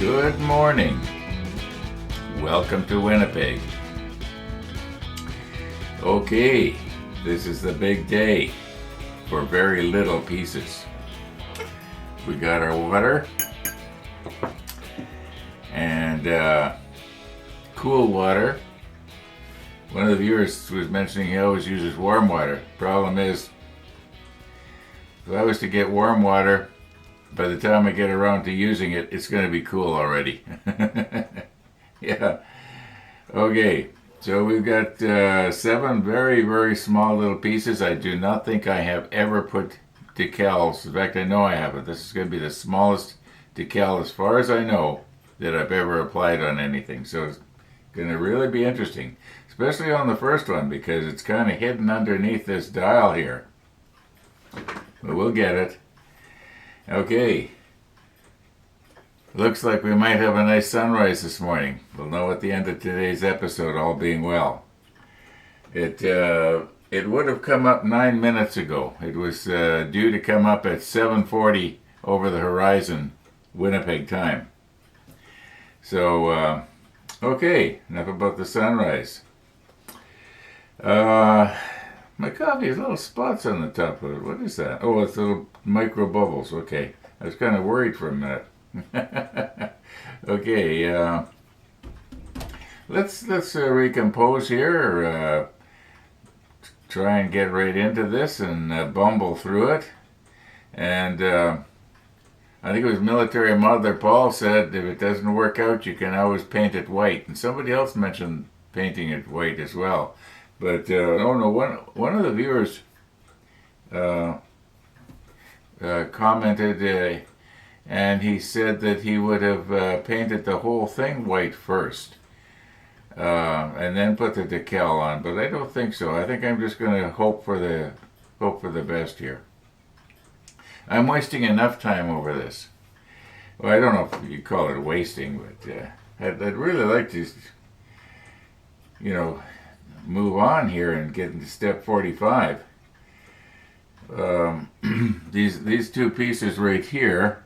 Good morning. Welcome to Winnipeg. Okay, this is the big day for very little pieces. We got our water and cool water. One of the viewers was mentioning he always uses warm water. Problem is, if I was to get warm water, by the time I get around to using it, it's going to be cool already. Yeah. Okay, so we've got 7 very, very small little pieces. I do not think I have ever put decals. In fact, I know I haven't. This is going to be the smallest decal, as far as I know, that I've ever applied on anything. So it's going to really be interesting, especially on the first one, because it's kind of hidden underneath this dial here. But we'll get it. Okay. Looks like we might have a nice sunrise this morning. We'll know at the end of today's episode, all being well. It would have come up 9 minutes ago. It was due to come up at 7:40 over the horizon, Winnipeg time. So, okay, enough about the sunrise. My coffee has little spots on the top of it. What is that? Oh, it's little micro bubbles. Okay, I was kind of worried for a minute. Okay, let's recompose here. Try and get right into this and bumble through it. And I think it was Military Mother Paul said if it doesn't work out, you can always paint it white. And somebody else mentioned painting it white as well. But one of the viewers commented, and he said that he would have painted the whole thing white first, and then put the decal on. But I don't think so. I think I'm just going to hope for the best here. I'm wasting enough time over this. Well, I don't know if you call it wasting, but I'd really like to, move on here and get into step 45. These 2 pieces right here,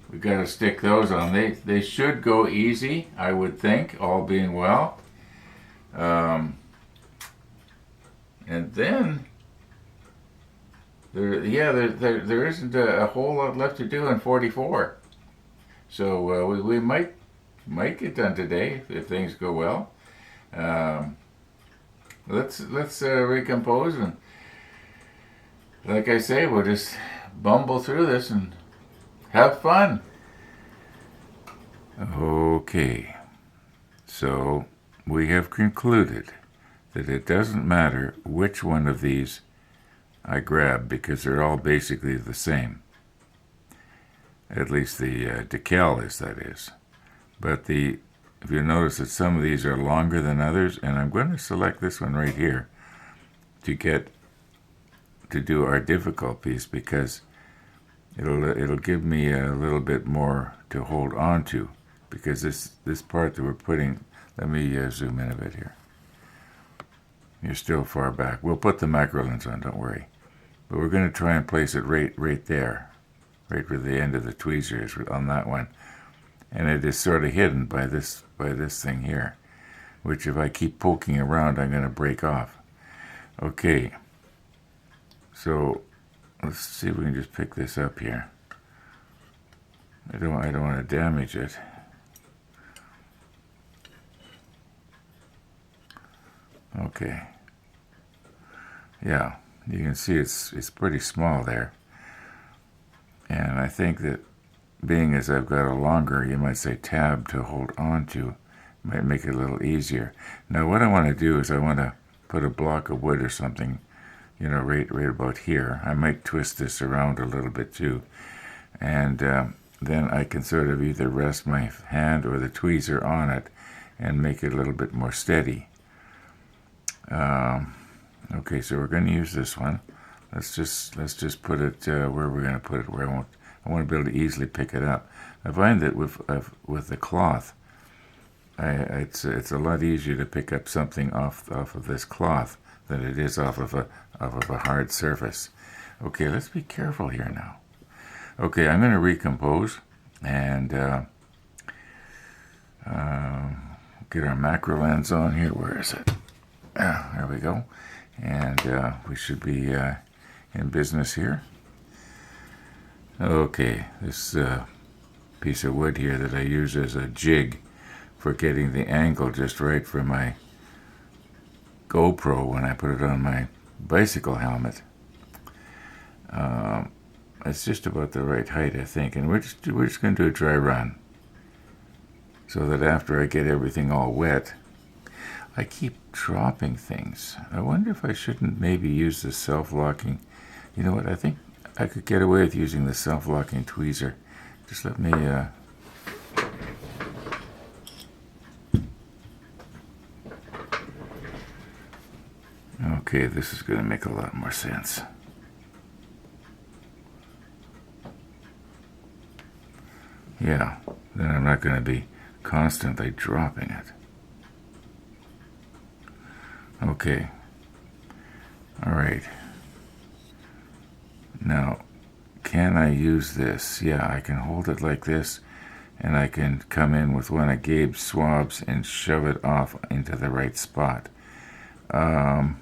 we got to stick those on. They should go easy, I would think, all being well. And then there isn't a whole lot left to do in 44. So we might get done today if things go well. Let's recompose, and like I say, we'll just bumble through this and have fun. Okay, so we have concluded that it doesn't matter which one of these I grab because they're all basically the same. At least the decal is, that is. But if you notice that some of these are longer than others, and I'm going to select this one right here to do our difficult piece, because it'll give me a little bit more to hold on to, because this part that we're putting, let me zoom in a bit here. You're still far back. We'll put the macro lens on, don't worry. But we're going to try and place it right there, right where the end of the tweezer is on that one. And it is sort of hidden by this thing here, which if I keep poking around, I'm going to break off. Okay, so let's see if we can just pick this up here. I don't want to damage it. Okay. Yeah, you can see it's pretty small there. And I think that being as I've got a longer, you might say, tab to hold on to, might make it a little easier. Now what I want to do is I want to put a block of wood or something, right about here. I might twist this around a little bit too. And then I can sort of either rest my hand or the tweezer on it and make it a little bit more steady. Okay, so we're going to use this one. Let's just put it where we're going to put it, where I want to be able to easily pick it up. I find that with the cloth, it's a lot easier to pick up something off of this cloth than it is off of a hard surface. Okay, let's be careful here now. Okay, I'm going to recompose and get our macro lens on here. Where is it? There we go. And we should be in business here. Okay, this piece of wood here that I use as a jig for getting the angle just right for my GoPro when I put it on my bicycle helmet. It's just about the right height, I think, and we're just going to do a dry run so that after I get everything all wet, I keep dropping things. I wonder if I shouldn't maybe use the self-locking. You know what? I think I could get away with using the self-locking tweezer. Just let me okay, this is going to make a lot more sense. Yeah, then I'm not going to be constantly dropping it. Okay. All right. Now, can I use this? Yeah, I can hold it like this, and I can come in with one of Gabe's swabs and shove it off into the right spot. Oh,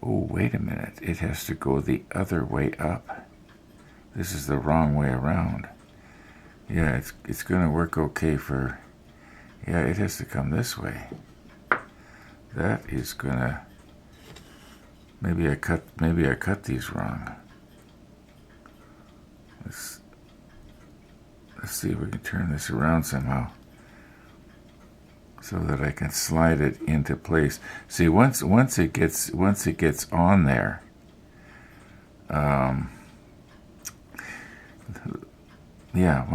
wait a minute. It has to go the other way up. This is the wrong way around. Yeah, it's going to work okay for... Yeah, it has to come this way. That is going to... Maybe I cut these wrong. Let's see if we can turn this around somehow so that I can slide it into place. See, once it gets on there, yeah,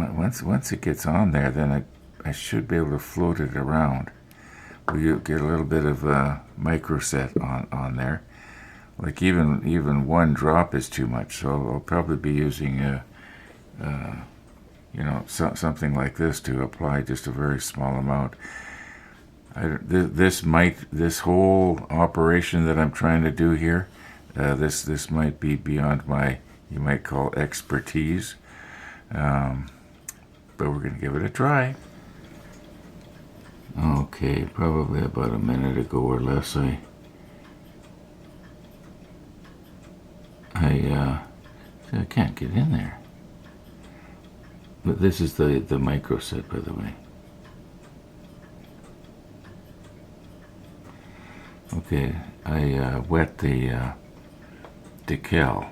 once it gets on there, then I should be able to float it around. We get a little bit of micro set on there. Like even one drop is too much, so I'll probably be using something like this to apply just a very small amount. This whole operation that I'm trying to do here, this might be beyond my, you might call, expertise, but we're going to give it a try. Okay, probably about a minute ago or less, I can't get in there. But this is the micro set, by the way. Okay, I wet the decal.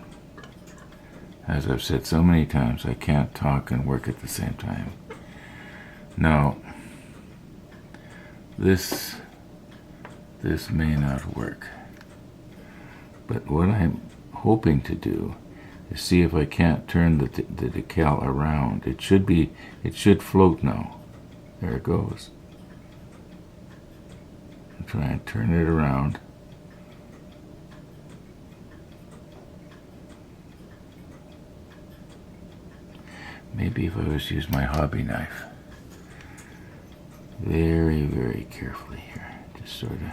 As I've said so many times, I can't talk and work at the same time. Now, this may not work. But what I'm hoping to do is see if I can't turn the decal around. It should float now. There it goes. I'll try and turn it around. Maybe if I was to use my hobby knife. Very, very carefully here. Just sort of.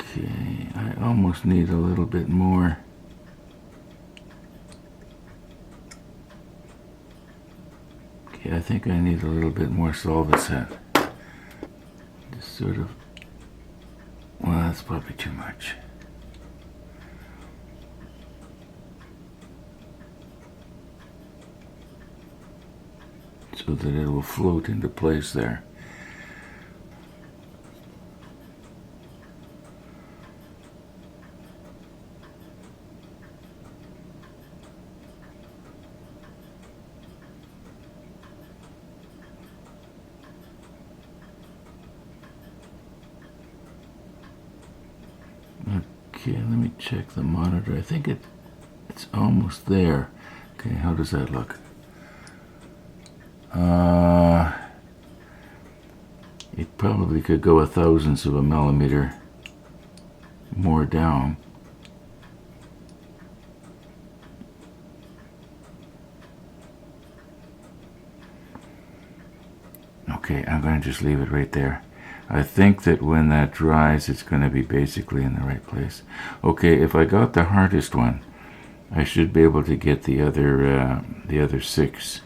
Okay, I almost need a little bit more. Okay, I think I need a little bit more solvacet. Just sort of, well, that's probably too much. So that it will float into place there. Okay, let me check the monitor. I think it's almost there. Okay, how does that look? It probably could go a thousandth of a millimeter more down. Okay, I'm going to just leave it right there. I think that when that dries, it's going to be basically in the right place. Okay, if I got the hardest one, I should be able to get the other 6.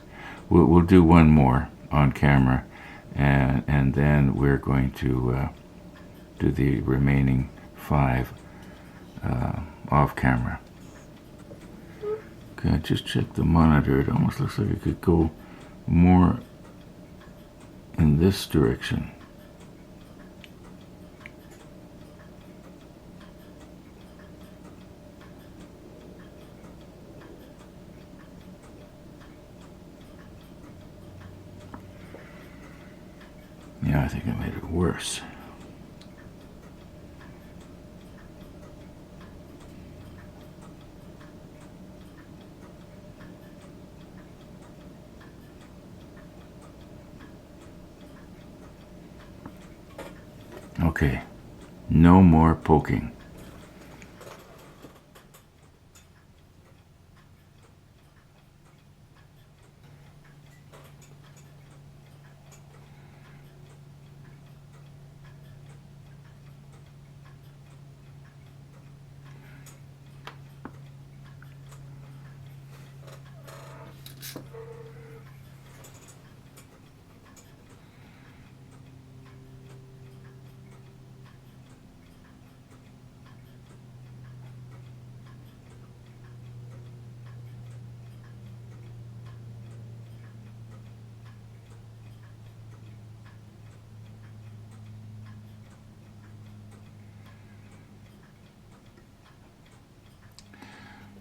We'll do one more on camera, and then we're going to do the remaining 5 off camera. Okay, I just checked the monitor. It almost looks like it could go more in this direction. Yeah, I think I made it worse. Okay, no more poking.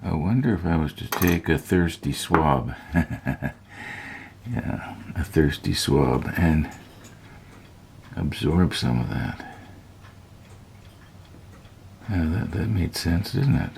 I wonder if I was to take a thirsty swab. Yeah, a thirsty swab and absorb some of that. Yeah, that made sense, didn't it?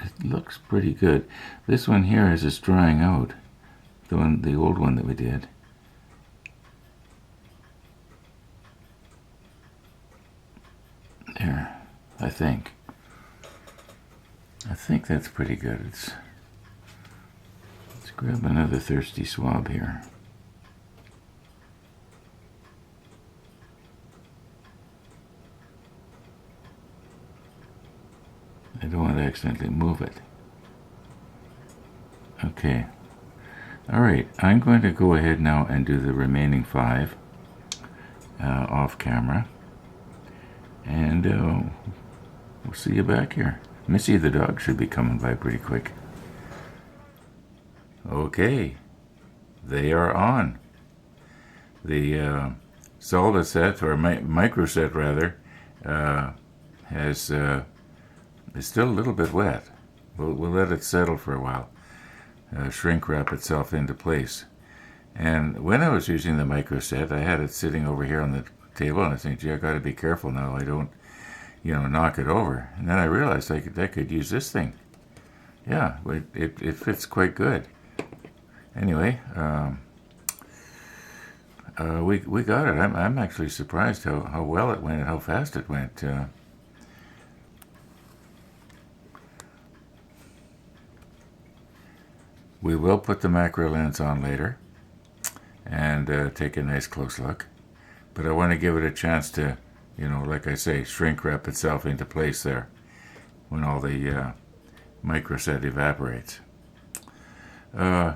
It looks pretty good. This one here is just drying out. The old one that we did. There, I think. I think that's pretty good. Let's grab another thirsty swab here. I don't want to accidentally move it. Okay. All right, I'm going to go ahead now and do the remaining 5 off camera. And we'll see you back here. Missy the dog should be coming by pretty quick. Okay, they are on. The Solva set, or micro set rather, is still a little bit wet. We'll let it settle for a while, shrink wrap itself into place. And when I was using the micro set, I had it sitting over here on the table, and I think, gee, I got to be careful now I don't, knock it over. And then I realized I could use this thing. Yeah, it fits quite good. Anyway, we got it. I'm actually surprised how well it went and how fast it went. We will put the macro lens on later and take a nice close look. But I want to give it a chance to, like I say, shrink wrap itself into place there when all the micro set evaporates. To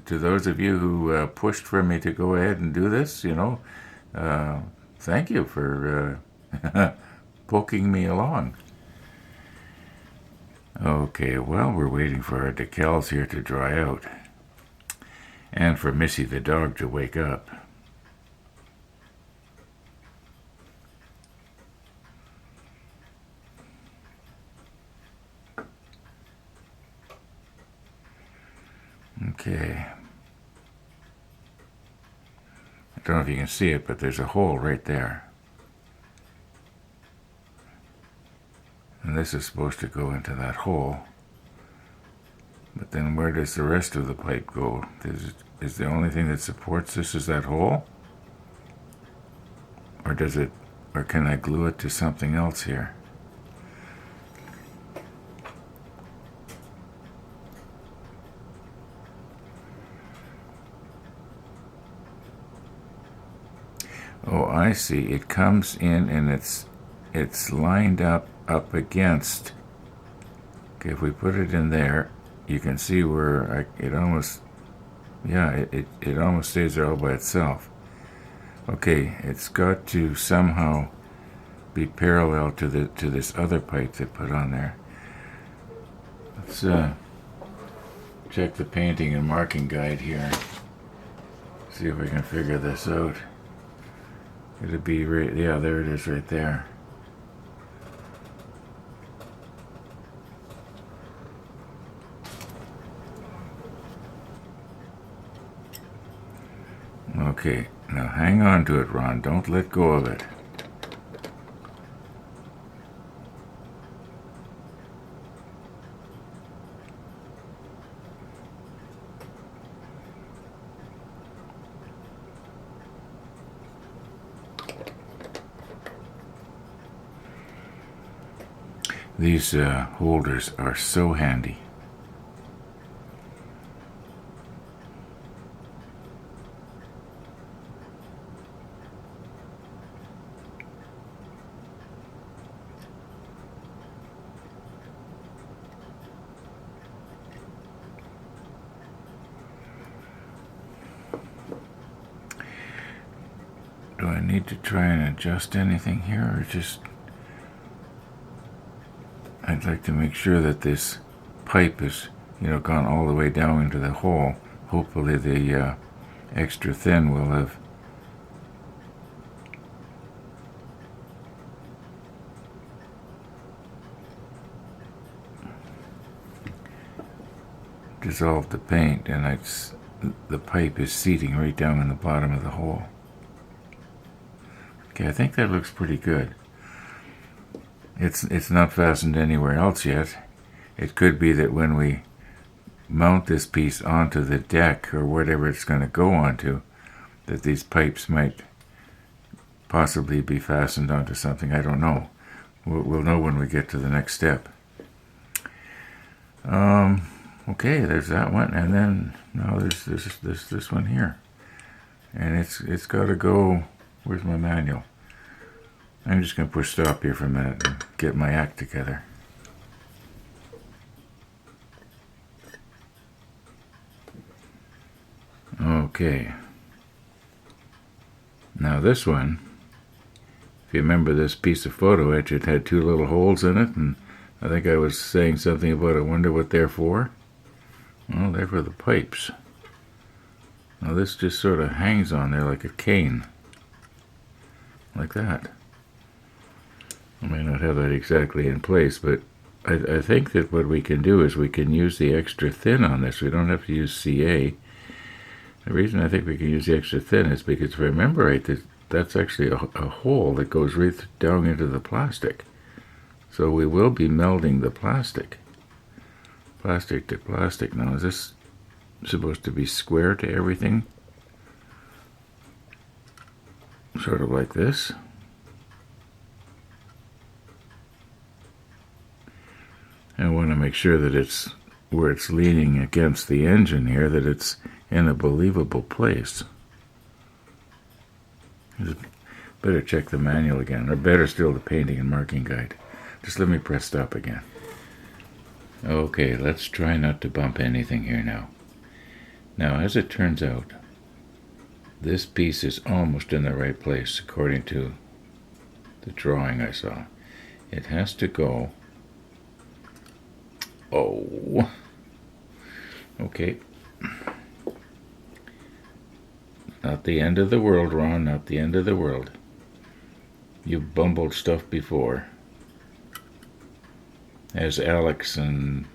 those of you who pushed for me to go ahead and do this, thank you for poking me along. Okay, well, we're waiting for our decals here to dry out. And for Missy the dog to wake up. Okay. I don't know if you can see it, but there's a hole right there. And this is supposed to go into that hole. But then where does the rest of the pipe go? Is the only thing that supports this is that hole? Or can I glue it to something else here? Oh, I see. It comes in and it's lined up against. Okay, if we put it in there, you can see where it almost stays there all by itself. Okay, it's got to somehow be parallel to this other pipe they put on there. Let's check the painting and marking guide here. See if we can figure this out. It'd be right, yeah, there it is right there. Okay, now hang on to it, Ron. Don't let go of it. These holders are so handy. Do I need to try and adjust anything here, or just... I'd like to make sure that this pipe is, gone all the way down into the hole. Hopefully the extra thin will have dissolved the paint, and the pipe is seating right down in the bottom of the hole. Okay, I think that looks pretty good. It's not fastened anywhere else yet. It could be that when we mount this piece onto the deck or whatever it's going to go onto, that these pipes might possibly be fastened onto something. I don't know. We'll know when we get to the next step. Okay, there's that one, and then now there's this one here, and it's got to go. Where's my manual? I'm just going to push stop here for a minute and get my act together. Okay. Now this one, if you remember this piece of photo etch, it had two little holes in it, and I think I was saying something about I wonder what they're for. Well, they're for the pipes. Now this just sort of hangs on there like a cane. Like that. I may not have that exactly in place, but I think that what we can do is we can use the extra thin on this. We don't have to use CA. The reason I think we can use the extra thin is because, if I remember right, that's actually a hole that goes right down into the plastic. So we will be melding the plastic. Plastic to plastic. Now, is this supposed to be square to everything? Sort of like this. I want to make sure that it's where it's leaning against the engine here, that it's in a believable place. Better check the manual again, or better still the painting and marking guide. Just let me press stop again. Okay, let's try not to bump anything here now. Now, as it turns out, this piece is almost in the right place according to the drawing I saw. It has to go Oh. Okay. Not the end of the world, Ron. Not the end of the world. You've bumbled stuff before. As Alex in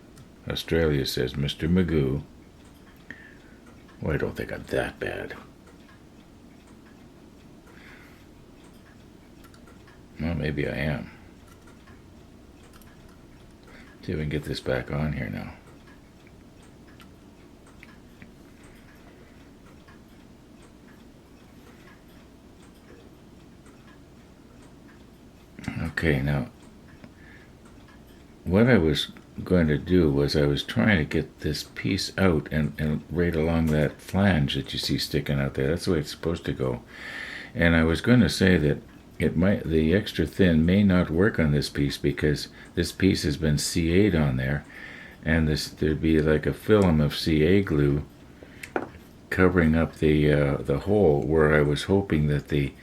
Australia says, Mr. Magoo. Well, I don't think I'm that bad. Well, maybe I am. See if we can get this back on here now. Okay, now, what I was going to do was I was trying to get this piece out and right along that flange that you see sticking out there. That's the way it's supposed to go. And I was going to say that the extra thin may not work on this piece because this piece has been CA'd on there, and there'd be like a film of CA glue covering up the hole where I was hoping that the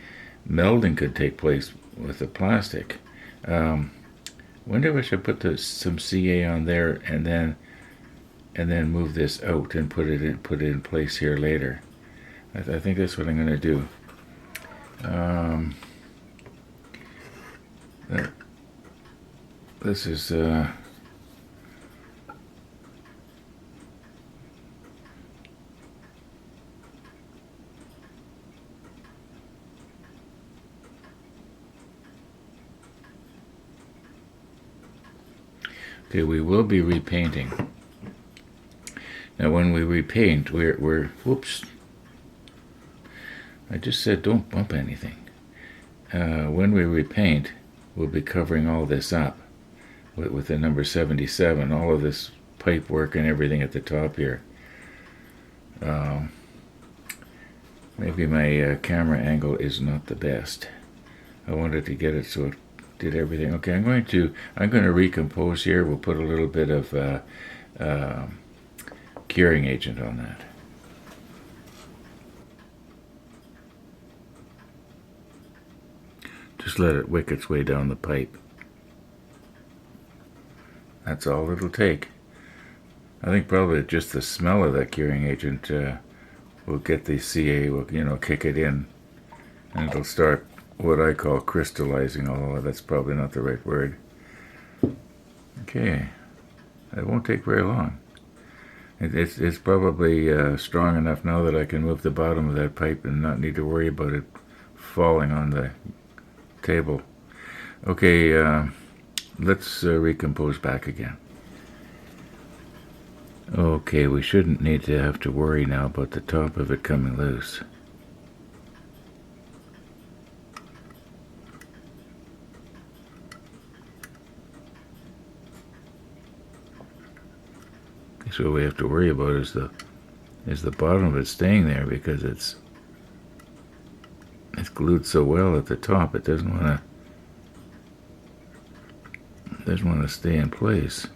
melding could take place with the plastic. Wonder if I should put some CA on there and then move this out and put it in place here later. I think that's what I'm going to do. This is okay. We will be repainting. Now, when we repaint, we're whoops. I just said don't bump anything. When we repaint, we'll be covering all this up with the number 77, all of this pipe work and everything at the top here. Maybe my camera angle is not the best. I wanted to get it so it did everything. Okay, I'm going to recompose here. We'll put a little bit of curing agent on that. Just let it wick its way down the pipe. That's all it'll take. I think probably just the smell of that curing agent will get the CA, will kick it in, and it'll start what I call crystallizing, although that's probably not the right word. Okay, it won't take very long. It's probably strong enough now that I can move the bottom of that pipe and not need to worry about it falling on the table. Okay, let's recompose back again. Okay, we shouldn't need to have to worry now about the top of it coming loose. So what we have to worry about is the bottom of it staying there, because it's glued so well at the top. It doesn't want to stay in place.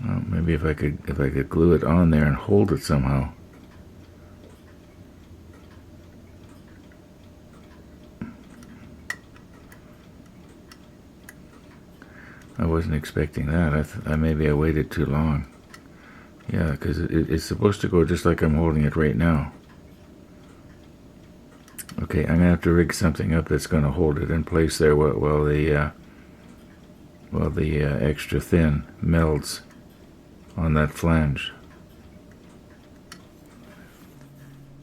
Well, maybe if I could glue it on there and hold it somehow. I wasn't expecting that. Maybe I waited too long. Yeah, because it's supposed to go just like I'm holding it right now. Okay, I'm gonna have to rig something up that's gonna hold it in place there while the extra thin melds on that flange.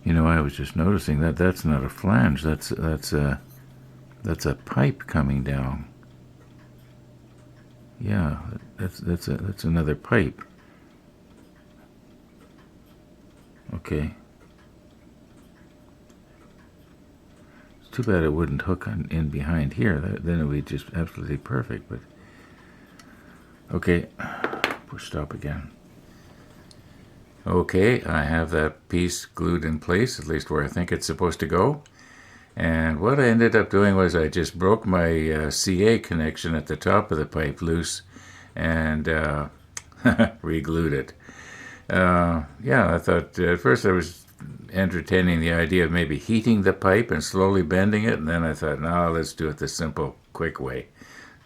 I was just noticing that's not a flange. That's a pipe coming down. Yeah, that's another pipe. Okay. It's too bad it wouldn't hook in behind here. Then it would be just absolutely perfect. But okay, push stop again. Okay, I have that piece glued in place, at least where I think it's supposed to go. And what I ended up doing was I just broke my CA connection at the top of the pipe loose and re-glued it. Yeah, I thought at first I was entertaining the idea of maybe heating the pipe and slowly bending it, and then I thought, no, let's do it the simple, quick way.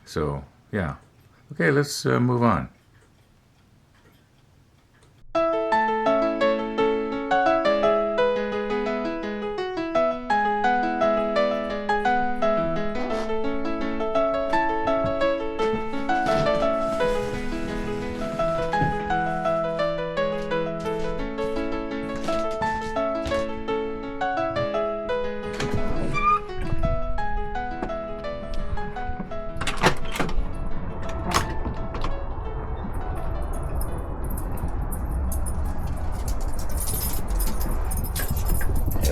So, yeah, Okay, let's move on.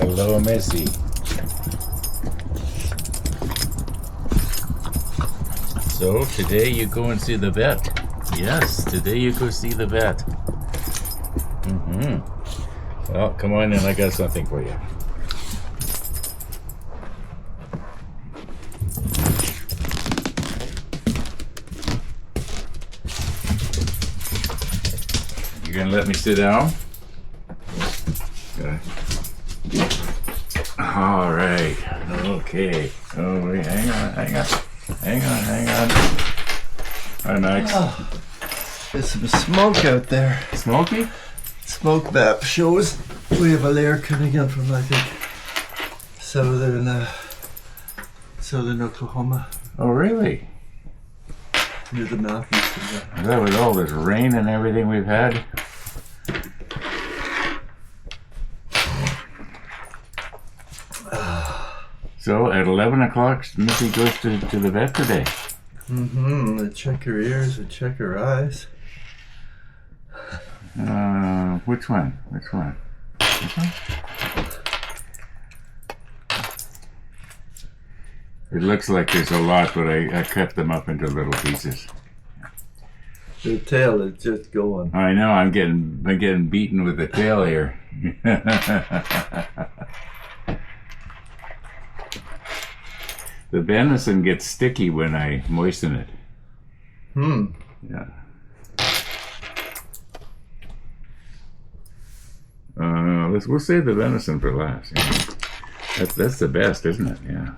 Hello, Missy. So, today you go and see the vet. Yes, today you go see the vet. Well, come on in, I got something for you. You gonna let me sit down? Okay. All right. Okay. Oh, wait, hang on. Hi, Max. Oh, there's some smoke out there. Smoky? Smoke map shows we have a layer coming in from, I think, southern Oklahoma, Oh, really? near the mountains. Is that with all this rain and everything we've had? So at 11 o'clock, Missy goes to the vet today. They check her ears and check her eyes. Which one? This one? It looks like there's a lot, but I cut them up into little pieces. The tail is just going. I know, I'm getting beaten with the tail here. The venison gets sticky when I moisten it. Yeah. We'll save the venison for last. Yeah. That's the best, isn't it? Yeah.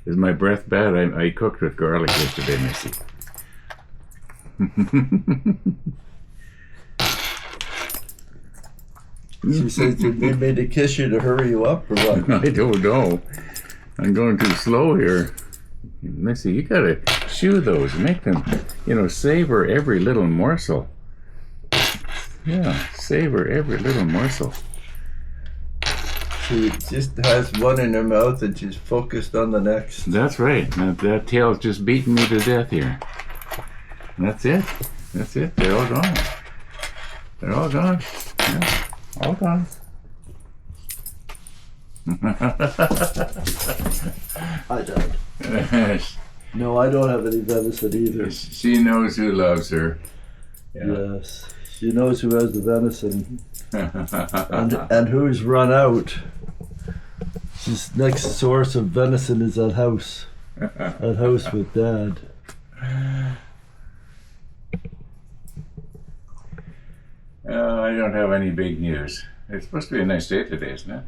Is my breath bad? I cooked with garlic yesterday, Missy. She says they made to kiss you to hurry you up, or what? I don't know. I'm going too slow here. Missy, you gotta chew those. Make them, savor every little morsel. Yeah, savor every little morsel. She just has one in her mouth and she's focused on the next. That's right. That tail's just beating me to death here. That's it. They're all gone. Yeah, all gone. I don't. No, I don't have any venison either. She knows who loves her. Yeah. Yes. She knows who has the venison and who's run out. His next source of venison is at house. At house with Dad. I don't have any big news. It's supposed to be a nice day today, isn't it?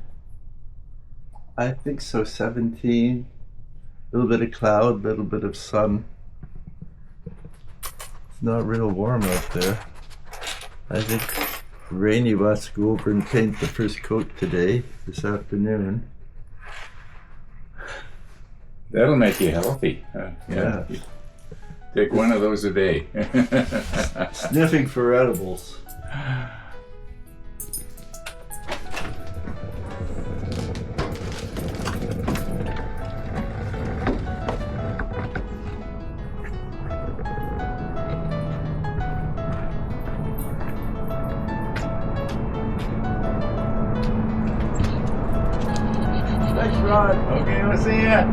I think so, 17. A little bit of cloud, a little bit of sun. It's not real warm out there. I think Rainy wants to go over and paint the first coat today, this afternoon. That'll make you healthy. Yeah. Take one of those a day. Sniffing for edibles. Thanks, Rod. Okay, we'll see ya.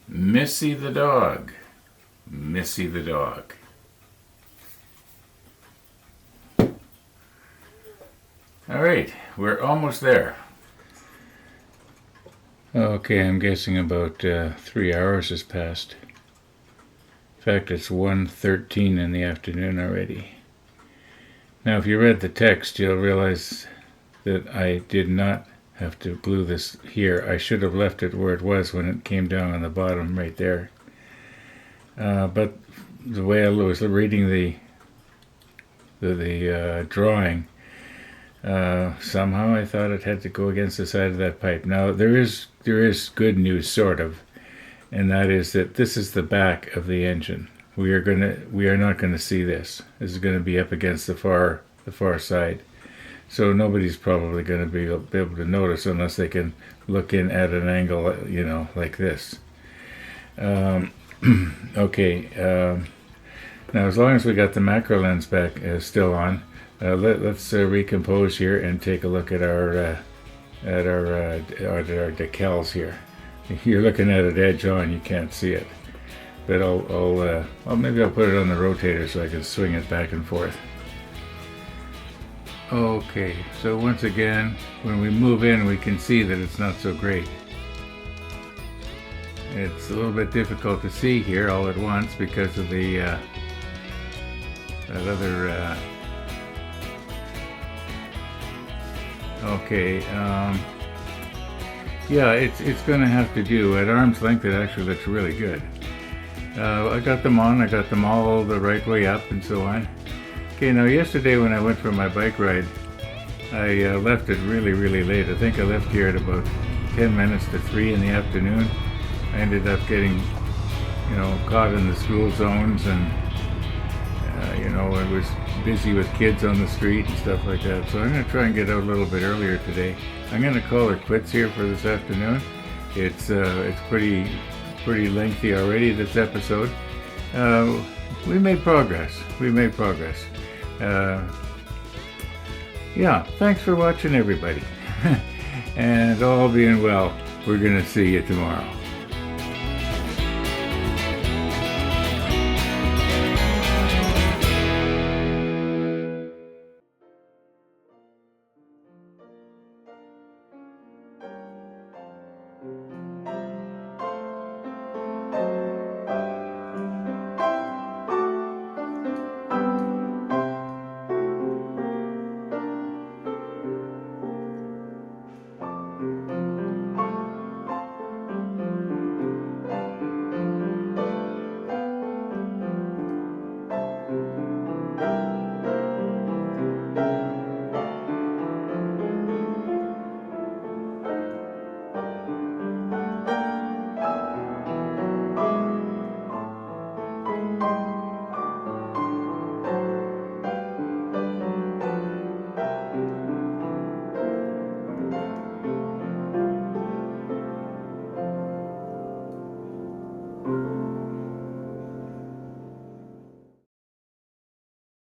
Missy the dog. Missy the dog. All right, we're almost there. Okay, I'm guessing about 3 hours has passed. In fact, it's 1:13 in the afternoon already. Now, if you read the text, you'll realize that I did not have to glue this here. I should have left it where it was when it came down on the bottom right there. But the way I was reading the drawing, somehow I thought it had to go against the side of that pipe. Now there is good news, sort of, and that is that this is the back of the engine. We are not gonna see this. This is gonna be up against the far side, so nobody's probably gonna be able to notice unless they can look in at an angle, like this. Okay. Now, as long as we got the macro lens back still on, let's recompose here and take a look at our decals here. You're looking at it edge on, you can't see it, but maybe I'll put it on the rotator so I can swing it back and forth. Okay, so once again, when we move in, we can see that it's not so great. It's a little bit difficult to see here all at once because of the that other okay, yeah, it's gonna have to do. At arm's length it actually looks really good. I got them all the right way up and so on. Okay, now yesterday when I went for my bike ride, I left it really late. I think I left here at about 10 minutes to 3 in the afternoon. I ended up getting caught in the school zones, and I was busy with kids on the street and stuff like that. So I'm going to try and get out a little bit earlier today. I'm going to call it quits here for this afternoon. It's pretty lengthy already, this episode. We made progress. Yeah, thanks for watching, everybody. And all being well, we're going to see you tomorrow.